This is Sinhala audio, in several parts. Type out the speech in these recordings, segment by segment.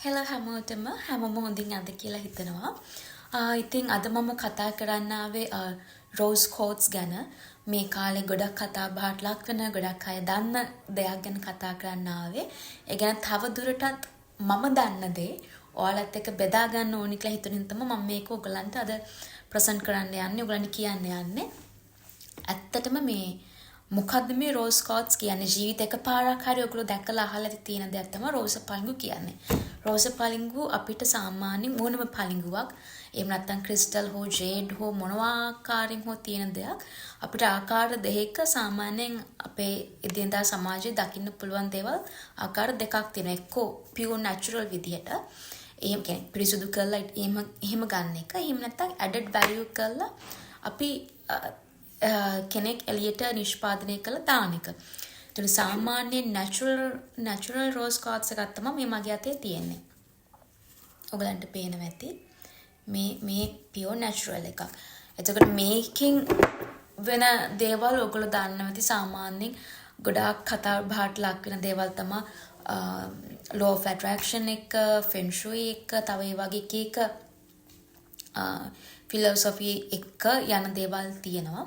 හෙලෝ හැමෝටම හැමෝම හොඳින් ඇද කියලා හිතනවා. ඉතින් අද මම කතා කරන්න ආවේ රෝස් කෝට්ස් ගැන. මේ කාලේ ගොඩක් කතා බහට ලක් වෙන ගොඩක් අය දන්න දෙයක් ගැන කතා කරන්න ආවේ. ඒ ගැන තව දුරටත් මම දන්න දේ ඔයාලත් එක්ක බෙදා ගන්න ඕනි කියලා හිතුනින් තමයි මම මේක ඔයගලන්ට අද ප්‍රසන්ට් කරන්න යන්නේ. ඔයගලන්ට කියන්න යන්නේ. ඇත්තටම මේ මොකද්ද මේ රෝස් කෝට්ස් කියන්නේ? ජීවිත එකපාරක් හරි ඔයගොල්ලෝ දැකලා අහලා තියෙන දෙයක් තමයි රෝස පලිඟු කියන්නේ. රෝස පලිඟු අපිට සාමාන්‍යයෙන් ඕනම පලිඟුවක් එහෙම නැත්නම් ක්‍රිස්ටල් හෝ ජේඩ් හෝ මොනවා ආකාරයෙන් හෝ තියෙන දෙයක් අපිට ආකාර දෙකක සාමාන්‍යයෙන් අපේ එදිනදා සමාජයේ දකින්න පුළුවන් දේවල් ආකාර දෙකක් තියෙනවා. එක්කෝ පියුර් නැචරල් විදියට එහෙම කියන්නේ පිරිසුදු කරලා එහෙම ගන්න එක. එහෙම නැත්නම් ඇඩඩ් වැලියු කරලා අපි කෙනෙක් එළියට නිෂ්පාදනය කළ දාන එක. ඒතර සාමාන්‍ය natural rose quartz එකක් තමයි මේ මගේ අතේ තියෙන්නේ. ඔයගලන්ට පේනවා ඇති. මේ pure natural එකක්. එතකොට මේකෙන් වෙන දේවල් ඔයගොල්ලෝ දන්නවා ඇති සාමාන්‍යයෙන් ගොඩාක් කතා බහට ලක් වෙන දේවල් තමයි law of attraction එක, feng shui එක, තව ඒ වගේ එක ෆිලොසොෆි එක යන දේවල් තියෙනවා.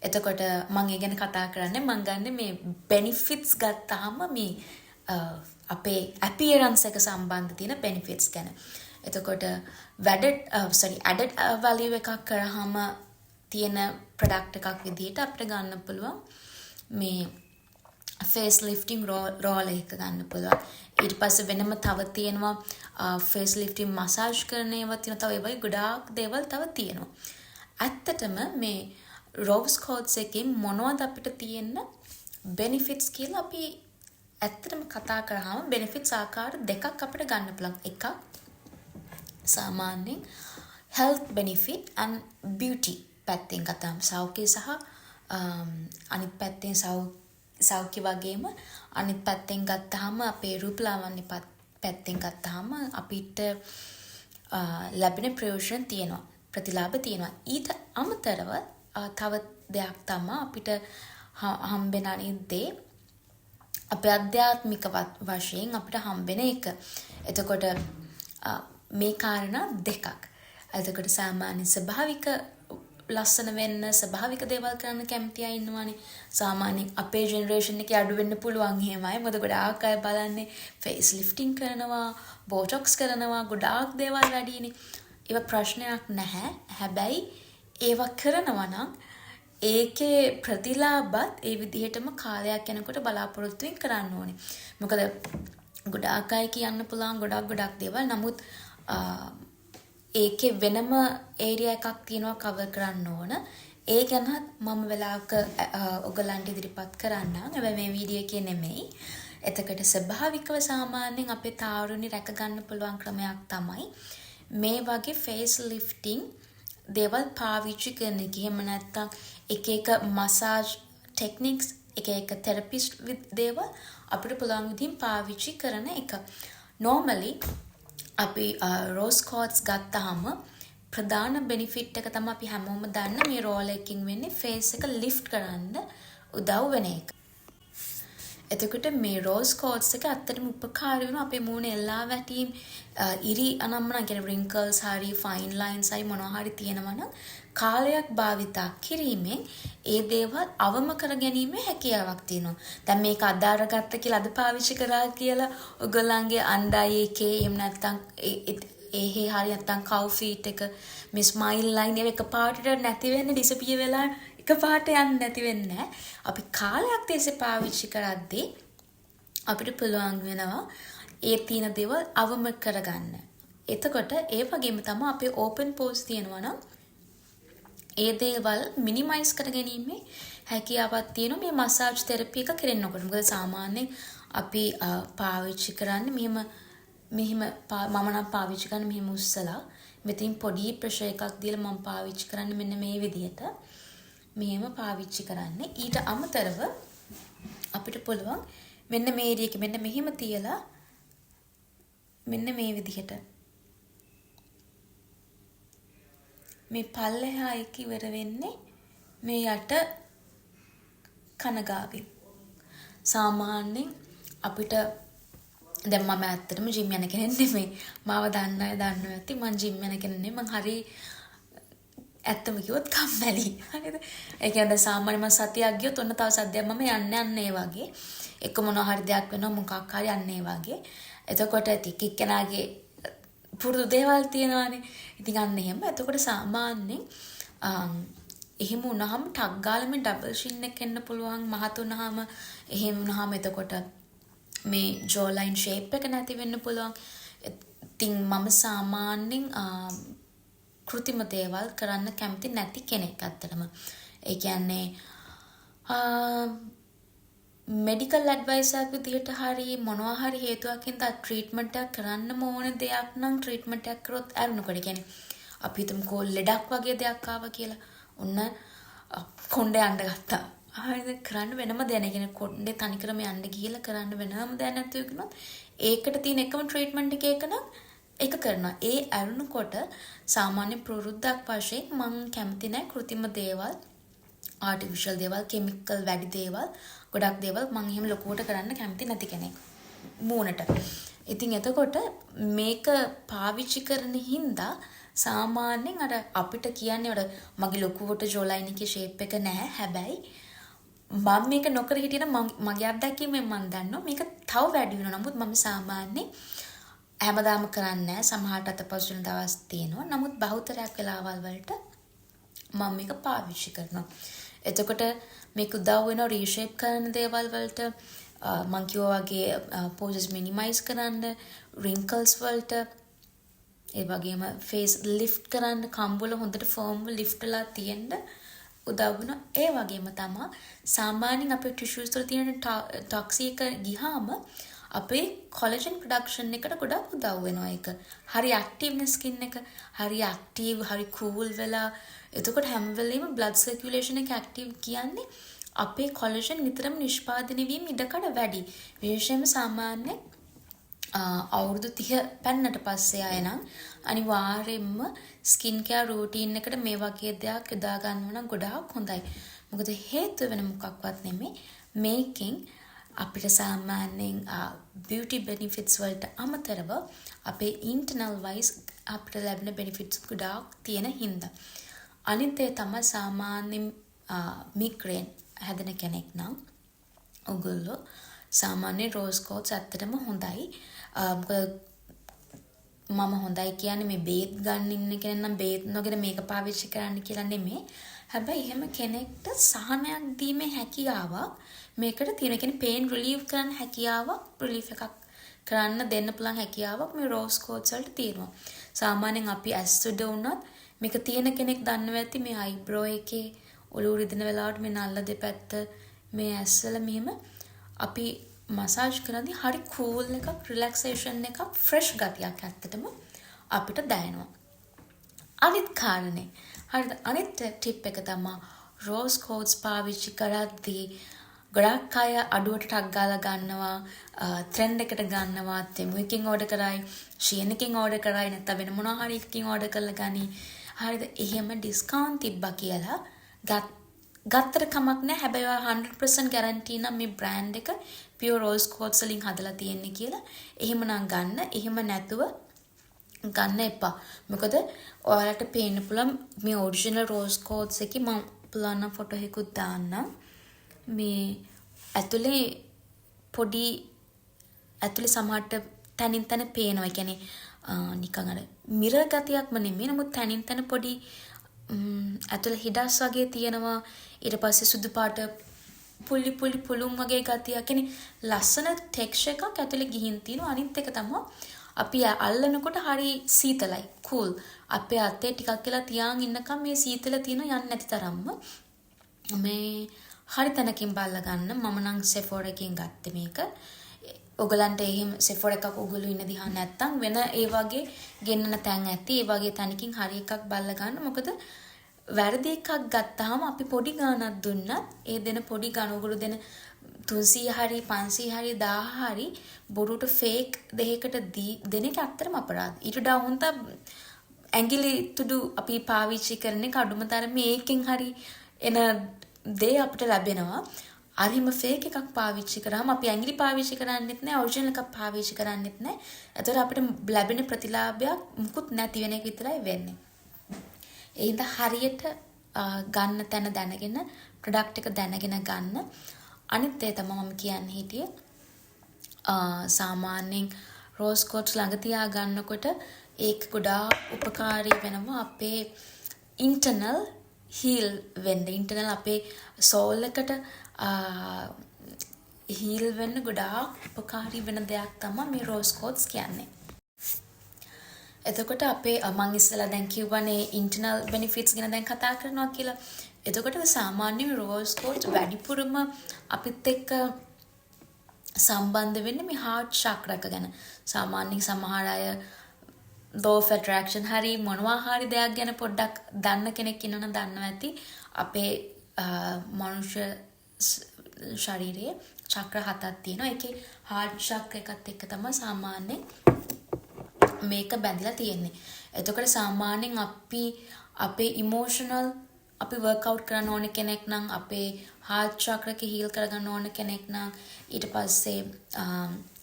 එතකොට මම ඒ ගැන කතා කරන්නේ මම ගන්න මේ බෙනිෆිට්ස් ගත්තාම මේ අපේ අපියරන්ස් එක සම්බන්ධ තියෙන බෙනිෆිට්ස් ගැන. එතකොට added value එකක් කරාම තියෙන ප්‍රොඩක්ට් එකක් විදිහට අපිට ගන්න පුළුවන් මේ face lifting roller එක ගන්න පුළුවන්. ඊට පස්සේ වෙනම තව තියෙනවා face lifting massage කරන ඒවා තියෙනවා. තව ඒ වගේ ගොඩාක් දේවල් තව තියෙනවා. ඇත්තටම මේ rose quartz එකෙන් මොනවද අපිට තියෙන benefits කියලා අපි ඇත්තටම කතා කරාම benefits ආකාර දෙකක් අපිට ගන්න පුළුවන්. එකක් සාමාන්‍යයෙන් health benefit and beauty පැත්තෙන් කතාම සෞඛ්‍ය සහ අනිත් පැත්තෙන් සෞඛ්‍ය වගේම අනිත් පැත්තෙන් ගත්තාම අපේ රූපලාවන්‍ය පැත්තෙන් ගත්තාම අපිට ලැබෙන ප්‍රයෝජන තියෙනවා, ප්‍රතිලාභ තියෙනවා. ඊට අමතරව තව දෙයක් තමයි අපිට හම්බෙන අනිත් දේ අපේ අධ්‍යාත්මික වශයෙන් අපිට හම්බෙන එක. එතකොට මේ කාරණා දෙකක්. එතකොට සාමාන්‍ය ස්වභාවික ලස්සන වෙන්න ස්වභාවික දේවල් කරන්න කැමති අය ඉන්නවානේ. සාමාන්‍යයෙන් අපේ ජෙනරේෂන් එකේ අඩු වෙන්න පුළුවන් එහෙමයි. මොකද ගොඩාක් අය බලන්නේ ෆේස් ලිෆ්ටිං කරනවා, බෝටොක්ස් කරනවා, ගොඩාක් දේවල් වැඩිනේ. ඒව ප්‍රශ්නයක් නැහැ. හැබැයි ඒව කරනවා නම් ඒකේ ප්‍රතිලාභත් ඒ විදිහටම කාලයක් යනකොට බලාපොරොත්තු වෙන් කරන්න ඕනේ. මොකද ගොඩාක් අය කියන්න පුළුවන් ගොඩක් දේවල්. නමුත් ඒකේ වෙනම ඒරියා එකක් තියෙනවා කවර් කරන්න ඕන. ඒ ගැනත් මම වෙලාවක ඔයගලන්ට ඉදිරිපත් කරන්නම්. හැබැයි මේ වීඩියෝ එකේ නෙමෙයි. එතකොට ස්වභාවිකව සාමාන්‍යයෙන් අපේ තාරුණි රැක ගන්න පුළුවන් ක්‍රමයක් තමයි මේ වගේ ෆේස් ලිෆ්ටිං දේවල් පාවිච්චි කරන එක. එහෙම නැත්නම් එක මසාජ් ටෙක්නික්ස් එක තෙරපිස්ට් දේවල් අපිට පුළුවන් විදිහින් පාවිච්චි කරන එක. normally අපි රෝස් කෝට්ස් ගත්තාම ප්‍රධාන බෙනිෆිට් එක තමයි අපි හැමෝම දන්න මේ රෝලර් එකකින් වෙන්නේ ෆේස් එක ලිෆ්ට් කරන්න උදව් වෙන එක. එතකොට මේ රෝස් කෝට්ස් එක ඇත්තටම උපකාරී වෙනවා අපේ මූණේ එල්ලා වැටීම් ඉරි අනම්මන කියන wrinkles හරි fine lines හරි මොනවා හරි තියෙනවා නම් කාලයක් භාවිතා කිරීමෙන් ඒ දේවල් අවම කර ගැනීමේ හැකියාවක් තියෙනවා. දැන් මේක අදාරගත්ත කියලා අද පාවිච්චි කරා කියලා ඔයගොල්ලන්ගේ අණ්ඩායේ එකේ එහෙම නැත්නම් හරි නැත්නම් කව් ෆීට් එක මේ ස්මයිල් ලයින් එක පාටට නැති වෙන්නේ ඩිසපියර් වෙලා එකපාරට යන්නේ නැති වෙන්නේ. අපි කාලයක් තිස්සේ පාවිච්චි කරද්දී අපිට පුළුවන් වෙනවා ඒ තියෙන දේවල් අවම කරගන්න. එතකොට ඒ වගේම තමයි අපේ ඕපන් පෝස් තියෙනවා නම් ඒ දේවල් මිනිමයිස් කර ගැනීමේ හැකියාවක් තියෙනවා මේ මසාජ් තෙරපි එක කරනකොට. මොකද සාමාන්‍යයෙන් අපි පාවිච්චි කරන්නේ මෙහෙම මම නම් පාවිච්චි කරන්නේ මෙහෙම උස්සලා මෙතනින් පොඩි ප්‍රෙෂර් එකක් දීලා මම පාවිච්චි කරන්නේ මෙන්න මේ විදිහට. මෙහෙම පාවිච්චි කරන්නේ. ඊට අමතරව අපිට පුළුවන් මෙන්න මේ ඒරියා එක මෙන්න මෙහෙම තියලා මෙන්න මේ විදිහට මේ පල්ලෙහා එක ඉවර වෙන්නේ මේ යට කනගාවින්. සාමාන්‍යයෙන් අපිට දැන් මම ඇත්තටම ජිම් යන කෙනෙක් නෙමෙයි. මාව දන්න අය දන්නවා ඇති මම ජිම් යන කෙනෙක් නෙමෙයි. මං හරි ඇත්තම කිව්වොත් කම්මැලි. හරිද? ඒ කියන්නේ සාමාන්‍යයෙන් මම සතියක් ගියොත් ඔන්න තව සද්දයක් මම යන්න ඒ වගේ. එක මොනවා හරි දෙයක් වෙනවා මොකක් හරි යන්න ඒ වගේ. එතකොට ටික එක්කෙනාගේ පුරුදු දේවල් තියෙනවානේ. ඉතින් අන්න එහෙම. එතකොට සාමාන්‍යයෙන් එහෙම වුණාම ටක් ගාලා මේ ඩබල් ෂින් එක එන්න පුළුවන්. මහත් වුණාම එහෙම වුණාම එතකොට මේ ජෝ ලයින් ෂේප් එක නැති වෙන්න පුළුවන්. ඉතින් මම සාමාන්‍යයෙන් කෘතිම දේවල් කරන්න කැමති නැති කෙනෙක් අත්‍තරම. ඒ කියන්නේ මෙඩිකල් ඇඩ්වයිස් එකක් විදිහට හරි මොනවා හරි හේතුවකින් ට්‍රීට්මන්ට් එකක් කරන්නම ඕන දෙයක් නම් ට්‍රීට්මන්ට් එකක් කරොත් ඇරුණකොට කියන්නේ අපි හිතමුකෝ ලෙඩක් වගේ දෙයක් ආවා කියලා. ඔන්න කොණ්ඩේ යන්න ගත්තා. හරිද? කරන්න වෙනම දෙයක් නැහැ. කියන්නේ කොණ්ඩේ තනිකරම යන්න ගිහලා කරන්න වෙනම දෙයක් නැතුව කිනොත් ඒකට තියෙන එකම ට්‍රීට්මන්ට් එක එක නම් ඒක කරනවා. ඒ ඇරුණකොට සාමාන්‍ය ප්‍රවෘත්තක් වශයෙන් මම කැමති නැහැ කෘතිම දේවල්, ආටිෆිෂල් දේවල්, කිමිකල් වැඩි දේවල්, ගොඩක් දේවල් මම එහෙම ලොකුවට කරන්න කැමති නැති කෙනෙක්. මූණට. ඉතින් එතකොට මේක පාවිච්චි කරන හින්දා සාමාන්‍යයෙන් අර අපිට කියන්නේ අර මගේ ලොකුවට ජෝලයින් එකේ ෂේප් එක නැහැ. හැබැයි මම මේක නොකර හිටියනම් මගේ අත්දැකීමෙන් මම දන්නවා මේක තව වැඩි වෙනවා. නමුත් මම සාමාන්‍යයෙන් හැමදාම කරන්නේ නැහැ. සමහරට අතපසු වෙන දවස් තියෙනවා. නමුත් බහුතරයක් වෙලාවල් වලට මම මේක පාවිච්චි කරනවා. එතකොට මේක උදව් වෙනවා රීෂේප් කරන දේවල් වලට. මං කිව්වා වගේ පෝසස් මිනිමයිස් කරන්න, රින්කල්ස් වලට, ඒ වගේම ෆේස් ලිෆ්ට් කරන්න, කම්බුල හොඳට ෆර්ම්ව ලිෆ්ට් වෙලා තියෙන්න උදව් වෙනවා. ඒ වගේම තමයි සාමාන්‍යයෙන් අපේ ටිෂුස් වල තියෙන ටොක්සික් ගියාම අපේ කොලජන් ප්‍රොඩක්ෂන් එකට ගොඩක් උදව් වෙනවා ඒක. හරි ඇක්ටිව් නේ ස්කින් එක. හරි ඇක්ටිව්, හරි කූල් වෙලා. එතකොට හැම වෙලෙම බ්ලඩ් සර්කියුලේෂන් එක ඇක්ටිව් කියන්නේ අපේ කොලජන් නිතරම නිෂ්පාදනය වීම ඉඩකඩ වැඩි. විශේෂයෙන්ම සාමාන්‍ය අවුරුදු 30 පෙන්නට පස්සේ ආය නම් අනිවාර්යයෙන්ම ස්කින් කෙයාර් රූටීන් එකට මේ වගේ දෙයක් යොදා ගන්නවා නම් ගොඩාක් හොඳයි. මොකද හේතුව වෙන මොකක්වත් නෙමෙයි. මේකෙන් අපිට සාමාන්‍යයෙන් beauty benefits වලට අමතරව අපේ internal wise අපිට ලැබෙන benefits ගොඩාක් තියෙන හින්දා. අනිත් ඒ තමයි සාමාන්‍යයෙන් මිග්‍රේන් හැදෙන කෙනෙක් නම් ඔයගොල්ලෝ සාමාන්‍ය රෝස් කෝට්ස් ඇත්තටම හොඳයි. මම හොඳයි කියන්නේ මේ බේත් ගන්න ඉන්න කෙනෙක් නම් බේත් නොගෙන මේක පාවිච්චි කරන්න කියලා නෙමෙයි. හැබැයි එහෙම කෙනෙක්ට සහනයක් දීමේ හැකියාවක් මේකට තියෙන. කියන්නේ pain relief කරන්න හැකියාවක්, relief එකක් කරන්න දෙන්න පුළුවන් හැකියාවක් මේ රෝස් කෝට්ස් වලට තියෙනවා. සාමාන්‍යයෙන් අපි ඇස්ඩ වුණත් මේක තියෙන කෙනෙක් දන්නවා ඇති මේ eyebrow එකේ ඔලුව රිදෙන වෙලාවට මේ නල්ල දෙපැත්ත මේ ඇස්වල මෙහෙම අපි මසාජ් කරද්දී හරි කූල් එකක්, රිලැක්සේෂන් එකක්, ෆ්‍රෙෂ් ගතියක් ඇත්තටම අපිට දැනෙනවා. අනිත් කාරණේ හරිද? අනිත් ටිප් එක තමයි රෝස් කෝට්ස් පාවිච්චි කරද්දී ගොඩක් අය අඩුවට ටක් ගාලා ගන්නවා, ට්‍රෙන්ඩ් එකට ගන්නවා, තෙමුකින් ඕඩර් කරයි, ෂීන් එකකින් ඕඩර් කරයි, නැත්නම් වෙන මොනවා හරි එකකින් ඕඩර් කරලා ගනි. හරිද? එහෙම ඩිස්කවුන්ට් තිබ්බා කියලා ගත්තට කමක් නැහැ. හැබැයි 100% ගැරන්ටී නම් මේ බ්‍රෑන්ඩ් එක pure rose quartz වලින් හදලා තියෙන්නේ කියලා. එහෙමනම් ගන්න. එහෙම නැතුව ගන්න එපා. මොකද ඔයාලට පේන්න පුළුවන් මේ ඔරිජිනල් rose quartz එකේ මම පුළුවන් නම් ෆොටෝ එකකුත් දාන්නම්. මේ ඇතුලේ පොඩි ඇතුලේ සමහරට තනින් තන පේනවා. ඒ කියන්නේ නිකන් අර මිරර් ගතියක්ම නෙමෙයි. නමුත් තනින් තන පොඩි ඇතුලේ හිඩස් වගේ තියෙනවා. ඊට පස්සේ සුදු පාට පුලි පුළුම් වගේ ගතියක්. කියන්නේ ලස්සන ටෙක්ස්චර් එකක් ඇතුලේ ගිහින් තියෙනවා. අනිත් එක තමයි අපි අල්ලනකොට හරි සීතලයි, කූල්. අපේ අතේ ටිකක් කියලා තියාන් ඉන්නකම් මේ සීතල තියෙන යන්නේ නැති තරම්ම මේ හරි තැනකින් බලලා ගන්න. මම නම් Sephora එකෙන් ගත්තේ මේක. ඔයගලන්ට එහෙම Sephora එකක් ඔයගොල්ලෝ ඉන්න දිහා නැත්තම් වෙන ඒ වගේ ගෙන්නන තැන් ඇති. ඒ වගේ තැනකින් හරි එකක් බලලා ගන්න. මොකද වැරදි එකක් ගත්තාම අපි පොඩි ගාණක් දුන්නත් ඒ දෙන පොඩි ගාණ ඔයගොල්ලෝ දෙන 300 හරි 500 හරි 1000 හරි බොරුට ෆේක් දෙයකට දෙන එක අත්‍තරම අපරාධ. ඊට වඩා හොඳ ඇඟිලි තුඩු අපි පාවිච්චි කරන එක අඩුම තරමේ ඒකෙන් හරි එන දේ අපිට ලැබෙනවා. අරිම ෆේක් එකක් පාවිච්චි කරාම අපි ඇඟිලි පාවිච්චි කරන්නෙත් නැහැ ඔරිජිනල් එකක් පාවිච්චි කරන්නෙත් නැහැ. එතකොට අපිට ලැබෙන ප්‍රතිලාභයක් මුකුත් නැති වෙන එක විතරයි වෙන්නේ. ඒ හින්දා හරියට ගන්න තැන දැනගෙන ප්‍රොඩක්ට් එක දැනගෙන ගන්න. අනිත් ඒ තමයි මම කියන්නේ හිටියේ සාමාන්‍යයෙන් රෝස් කෝට්ස් ළඟ තියා ගන්නකොට ඒක ගොඩාක් උපකාරී වෙනවා අපේ ඉන්ටර්නල් හීල් වෙන්න. ඉන්ටර්නල් අපේ සෝල් එකට හීල් වෙන්න ගොඩාක් උපකාරී වෙන දෙයක් තමයි මේ රෝස් කෝට්ස් කියන්නේ. එතකොට අපේ මං ඉස්සෙල්ලා දැන් කිව්වනේ ඉන්ටර්නල් බෙනිෆිට්ස් ගැන දැන් කතා කරනවා කියලා. එතකොට සාමාන්‍යයෙන් රෝස් කෝට්ස් වැඩිපුරම අපිත් එක්ක සම්බන්ධ වෙන්නේ මේ හાર્ට් චක්‍රක ගැන. සාමාන්‍යයෙන් සමහර අය law of attraction හරි මොනවා හරි දෙයක් ගැන පොඩ්ඩක් දන්න කෙනෙක් ඉන්නවනම් දන්නවා ඇති. අපේ මනුෂ්‍ය ශරීරයේ චක්‍ර 7ක් තියෙනවා. ඒකේ හાર્ට් චක්‍ර එකත් එක්ක තමයි සාමාන්‍යයෙන් මේක බැඳලා තියෙන්නේ. එතකොට සාමාන්‍යයෙන් අපි අපේ ඉමෝෂනල් අපි වර්ක්අවුට් කරන්න ඕන කෙනෙක් නම් අපේ හાર્ට් චක්‍රක හීල් කරගන්න ඕන කෙනෙක් නම් ඊට පස්සේ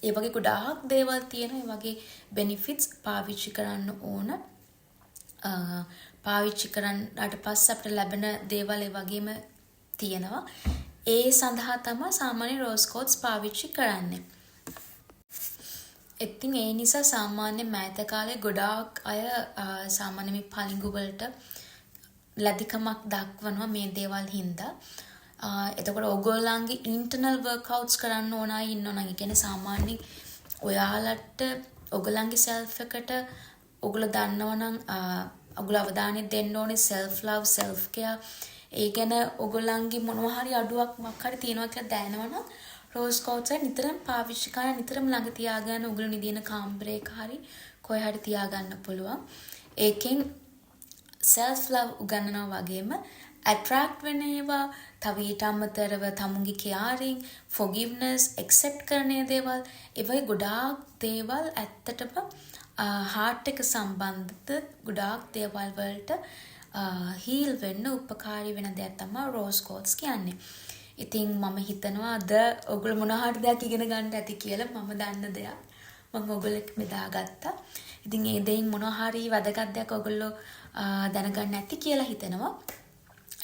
ඒ වගේ ගොඩාක් දේවල් තියෙනවා. ඒ වගේ බෙනිෆිට්ස් පාවිච්චි කරන්න ඕන. පාවිච්චි කරන්නට පස්සේ අපිට ලැබෙන දේවල් ඒ වගේම තියෙනවා. ඒ සඳහා තමයි සාමාන්‍ය රෝස් කෝට්ස් පාවිච්චි කරන්නේ. ඉතින් ඒ නිසා සාමාන්‍ය මෑත කාලේ ගොඩාක් අය සාමාන්‍ය මේ පලිඟු වලට ලැබිකමක් දක්වනවා මේ දේවල් හින්දා. එතකොට ඔයගොල්ලන්ගේ ඉන්ටර්නල් වර්ක්අවුට්ස් කරන්න ඕන අය ඉන්නවනම් ඒ කියන්නේ සාමාන්‍යයෙන් ඔයාලට ඔයගොල්ලන්ගේ සෙල්ෆ් එකට ඔයගොල්ලෝ දන්නවනම් ඔයගොල්ලෝ අවධානය දෙන්න ඕනේ self love self care. ඒ ගැන ඔයගොල්ලන්ගේ මොනවා හරි අඩුවක් මොකක් හරි තියෙනවා කියලා දැනනවනම් රෝස් කෝට්ස් එක නිතරම පාවිච්චි කරලා නිතරම ළඟ තියාගන්න ඔයගොල්ලෝ නිදින කාමරයක හරි කොහේ හරි තියාගන්න පුළුවන්. ඒකෙන් self love උගන්වනවා වගේම attract වෙන ඒවා තව ඊට අමතරව තමුන්ගේ caring forgiveness accept කරන දේවල් ඒ වගේ ගොඩාක් දේවල් ඇත්තටම heart එක සම්බන්ධ ගොඩාක් දේවල් වලට heal වෙන්න උපකාරී වෙන දෙයක් තමයි රෝස් කෝට්ස් කියන්නේ. ඉතින් මම හිතනවා අද ඔයගොල්ලෝ මොන හරි දෙයක් ඉගෙන ගන්න ඇති කියලා. මම දන්න දෙයක් මම ඔයගොල්ලෝ බෙදාගත්තා. ඉතින් ඒ දෙයින් මොන හරි වැදගත් දෙයක් ඔයගොල්ලෝ දැනගන්න ඇති කියලා හිතනවා.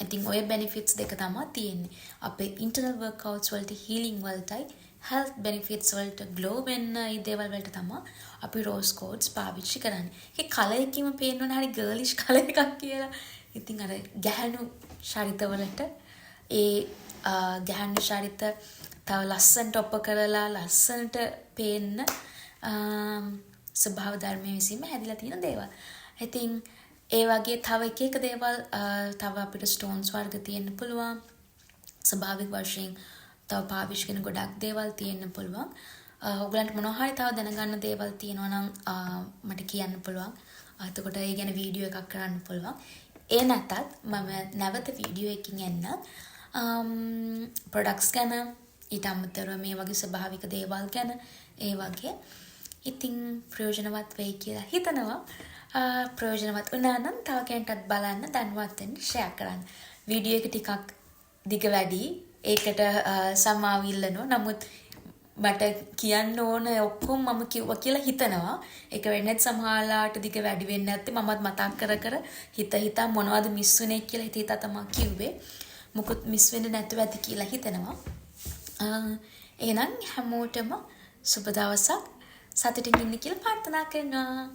ඉතින් ඔය benefits දෙක තමයි තියෙන්නේ. අපේ internal workouts වලට healing වලටයි health benefits වලට glow වෙන්න මේ දේවල් වලට තමයි අපි rose coats පාවිච්චි කරන්නේ. ඒක කලර් එකකින්ම පේනවනේ හරි girlish කලර් එකක් කියලා. ඉතින් අර ගැහණු ශරිත වලට ඒ ගැහණු ශරිත තව ලස්සනට ඔප කරලා ලස්සනට පේන්න ස්වභාව ධර්මයේ විසීම හැදිලා තියෙන දේවල්. ඉතින් ඒ වගේ තව එක දේවල් තව අපිට ස්ටෝන්ස් වර්ග තියෙන්න පුළුවන්. ස්වභාවික වශයෙන් තව පාවිච්චි කරන ගොඩක් දේවල් තියෙන්න පුළුවන්. ඔයගලන්ට මොනවා හරි තව දැනගන්න දේවල් තියෙනවා නම් මට කියන්න පුළුවන්. එතකොට ඒ ගැන වීඩියෝ එකක් කරන්න පුළුවන්. ඒ නැතත් මම නැවත වීඩියෝ එකකින් එන්න ප්‍රොඩක්ට්ස් ගැන ඊට අමතරව මේ වගේ ස්වභාවික දේවල් ගැන ඒ වගේ ඉතින් ප්‍රයෝජනවත් වෙයි කියලා හිතනවා. ප්‍රයෝජනවත් වුණා නම් තව කෙනෙක්ටත් බලන්න දැන්වත් වෙන්න ෂෙයා කරන්න. වීඩියෝ එක ටිකක් දිග වැඩි. ඒකට සමාව ඉල්ලනවා. නමුත් මට කියන්න ඕන ඔක්කොම මම කිව්වා කියලා හිතනවා. ඒක වෙන්නේ සමහරලාට දිග වැඩි වෙන්නේ නැත්තේ මමත් මතක් කර කර හිතා මොනවද මිස් වුනේ කියලා හිතා තමයි කිව්වේ. මොකොත් මිස් වෙන්නේ නැතුව ඇති කියලා හිතනවා. එහෙනම් හැමෝටම සුබ දවසක් සතුටින් ඉන්න කියලා ප්‍රාර්ථනා කරනවා.